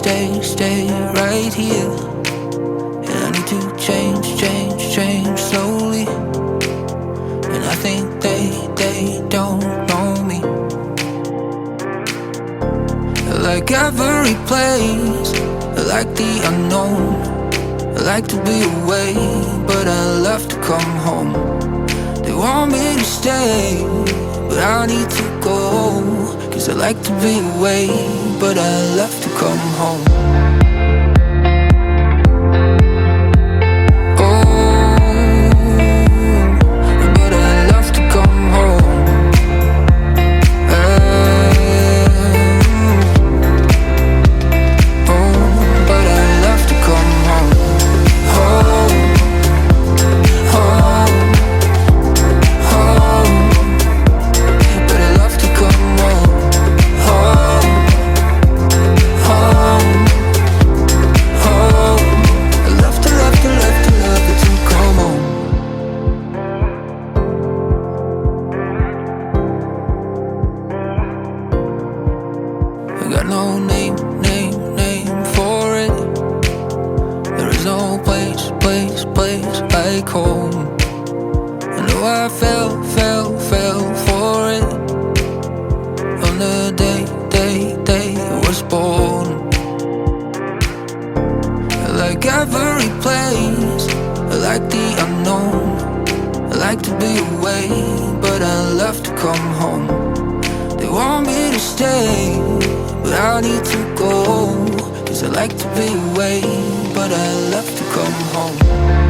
stay right here. And I need to change slowly. And I think they don't know me. I like every place, I like the unknown. I like to be away, but I love to come home. They want me to stay, but I need to go. Cause I like to be away, but I love to come home. I got no name for it. There is no place like home. I know I fell for it on the day I was born. I like every place, I like the unknown. I like to be away, but I love to come home. They want me to stay, but I need to go. Cause I like to be away, but I love to come home.